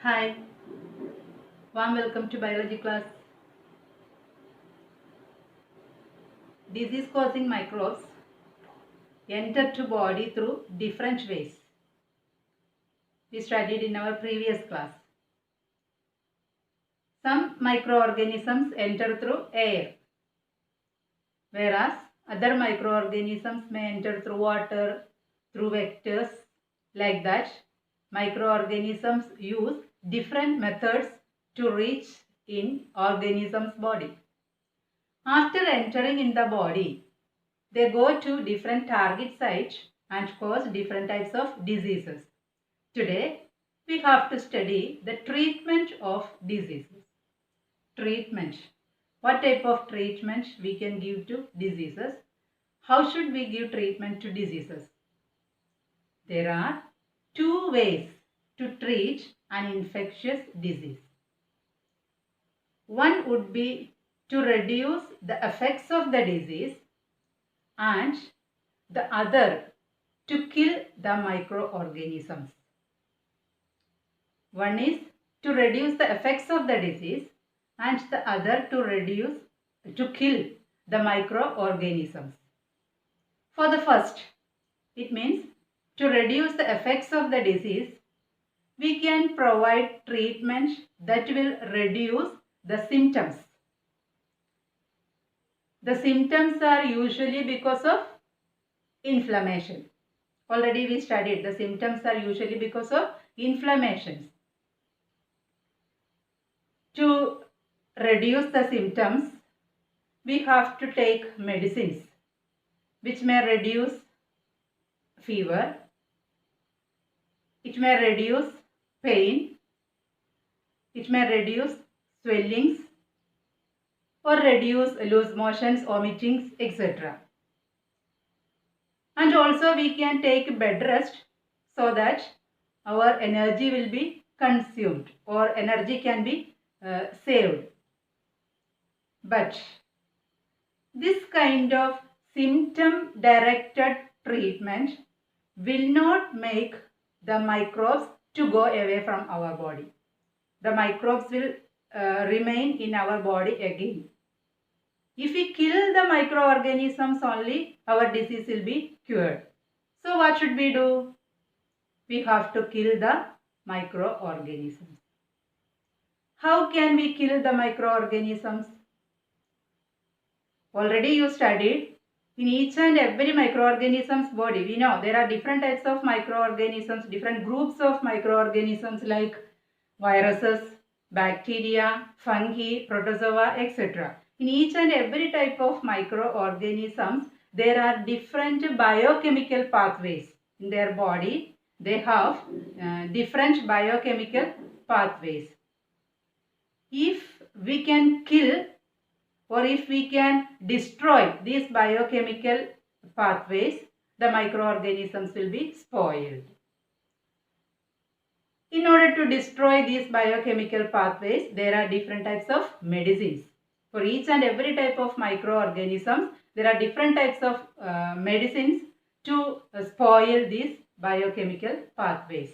Hi, warm welcome to biology class. Disease causing microbes enter to body through different ways. We studied in our previous class. Some microorganisms enter through air, whereas other microorganisms may enter through water, through vectors, like that. Microorganisms use different methods to reach in organism's body. After entering in the body, they go to different target sites and cause different types of diseases. Today, we have to study the treatment of diseases. Treatment. What type of treatment we can give to diseases? How should we give treatment to diseases? There are two ways to treat an infectious disease. One would be to reduce the effects of the disease, and the other to kill the microorganisms. One is to reduce the effects of the disease and the other to kill the microorganisms. For the first, it means to reduce the effects of the disease, we can provide treatment that will reduce the symptoms. The symptoms are usually because of inflammation. Already we studied the symptoms are usually because of inflammations. To reduce the symptoms, we have to take medicines which may reduce fever, it may reduce pain, it may reduce swellings or reduce loose motions, vomitings, etc. And also we can take bed rest so that our energy will be consumed or energy can be saved. But this kind of symptom directed treatment will not make the microbes to go away from our body. The microbes will remain in our body again. If we kill the microorganisms only, our disease will be cured. So what should we do? We have to kill the microorganisms. How can we kill the microorganisms? Already you studied in each and every microorganism's body. We know there are different types of microorganisms, different groups of microorganisms like viruses, bacteria, fungi, protozoa, etc. In each and every type of microorganisms, there are different biochemical pathways in their body. They have different biochemical pathways. If we can kill or if we can destroy these biochemical pathways, the microorganisms will be spoiled. In order to destroy these biochemical pathways, there are different types of medicines. For each and every type of microorganisms, there are different types of medicines to spoil these biochemical pathways.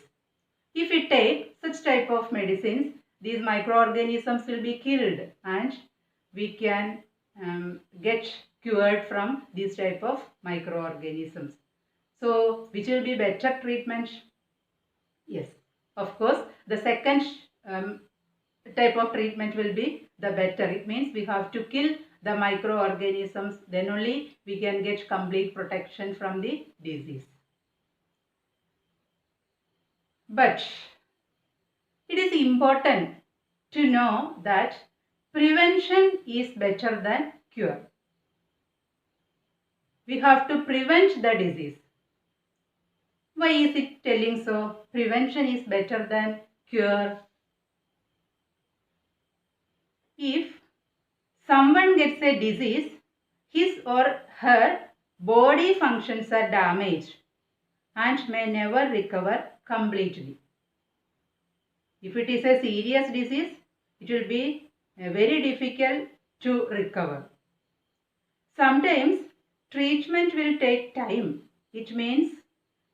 If we take such type of medicines, these microorganisms will be killed and we can get cured from this type of microorganisms. So, which will be better treatment? Yes, of course, the second type of treatment will be the better. It means we have to kill the microorganisms, then only we can get complete protection from the disease. But it is important to know that prevention is better than cure. We have to prevent the disease. Why is it telling so? Prevention is better than cure. If someone gets a disease, his or her body functions are damaged and may never recover completely. If it is a serious disease, it will be very difficult to recover. Sometimes treatment will take time. It means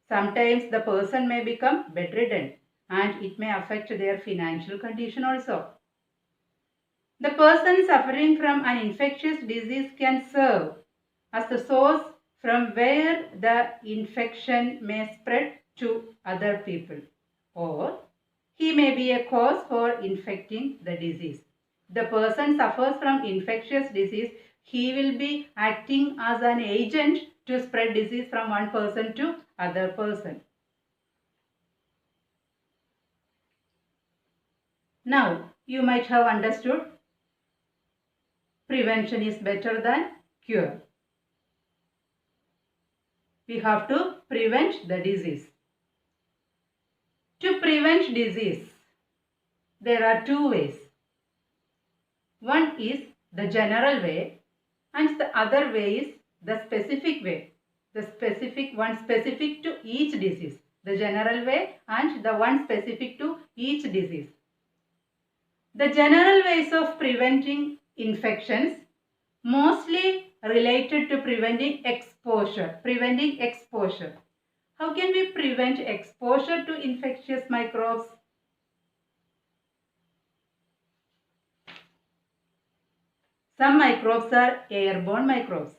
sometimes the person may become bedridden. and it may affect their financial condition also. The person suffering from an infectious disease can serve as the source from where the infection may spread to other people, or he may be a cause for infecting the disease. The person suffers from infectious disease, he will be acting as an agent to spread disease from one person to other person. Now, you might have understood prevention is better than cure. We have to prevent the disease. To prevent disease, there are two ways. One is the general way and the other way is the specific way. The specific one specific to each disease. The general way and the one specific to each disease. The general ways of preventing infections mostly related to preventing exposure. How can we prevent exposure to infectious microbes? Some microbes are airborne microbes.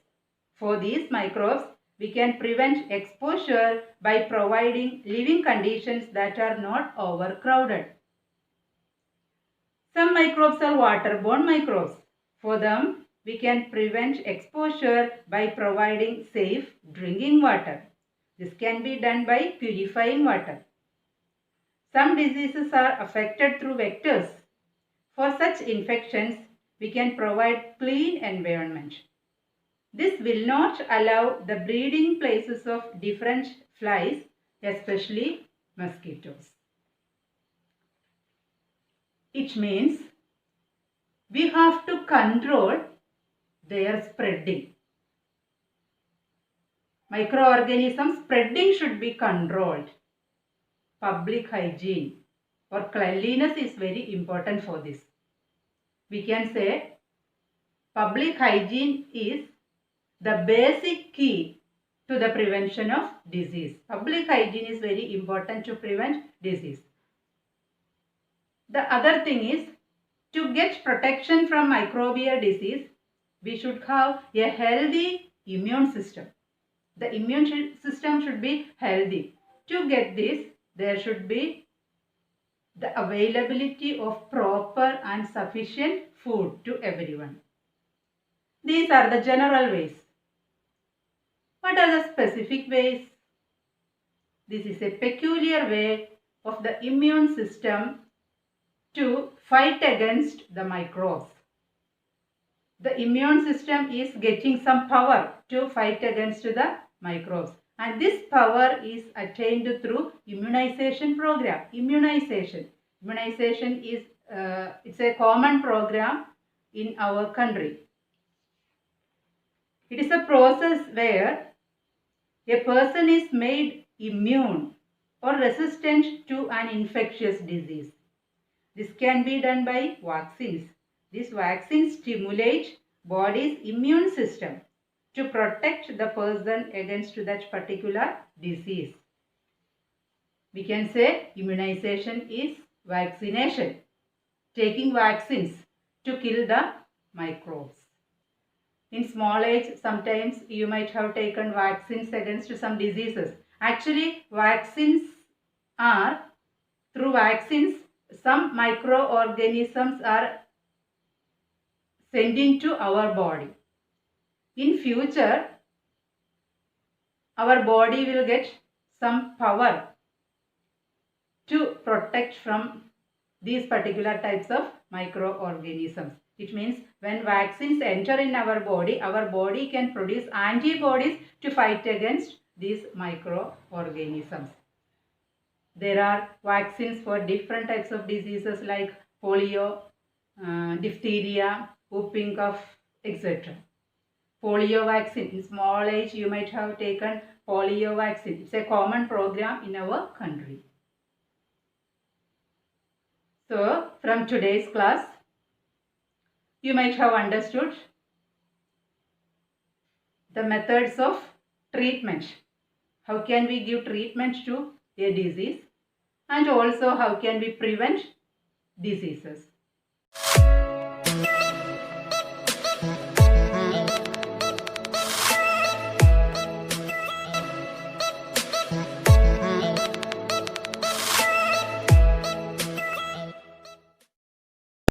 For these microbes, we can prevent exposure by providing living conditions that are not overcrowded. Some microbes are waterborne microbes. For them, we can prevent exposure by providing safe drinking water. This can be done by purifying water. Some diseases are affected through vectors. For such infections, we can provide clean environment. This will not allow the breeding places of different flies, especially mosquitoes. It means we have to control their spreading. Microorganisms spreading should be controlled. Public hygiene or cleanliness is very important for this. We can say public hygiene is the basic key to the prevention of disease. Public hygiene is very important to prevent disease. The other thing is, to get protection from microbial disease, we should have a healthy immune system. The immune system should be healthy. To get this, there should be the availability of proper and sufficient food to everyone. These are the general ways. What are the specific ways? This is a peculiar way of the immune system to fight against the microbes. The immune system is getting some power to fight against the microbes, and this power is attained through immunization program. Immunization is it's a common program in our country. It is a process where a person is made immune or resistant to an infectious disease. This can be done by vaccines. These vaccines stimulate body's immune system to protect the person against that particular disease. We can say immunization is vaccination, taking vaccines to kill the microbes. In small age, sometimes you might have taken vaccines against some diseases. Actually, through vaccines, some microorganisms are sending to our body. In future, our body will get some power to protect from these particular types of microorganisms. It means when vaccines enter in our body can produce antibodies to fight against these microorganisms. There are vaccines for different types of diseases like polio, diphtheria, whooping cough, etc. Polio vaccine. In small age, you might have taken polio vaccine. It's a common program in our country. So, from today's class, you might have understood the methods of treatment. How can we give treatment to a disease? and also how can we prevent diseases.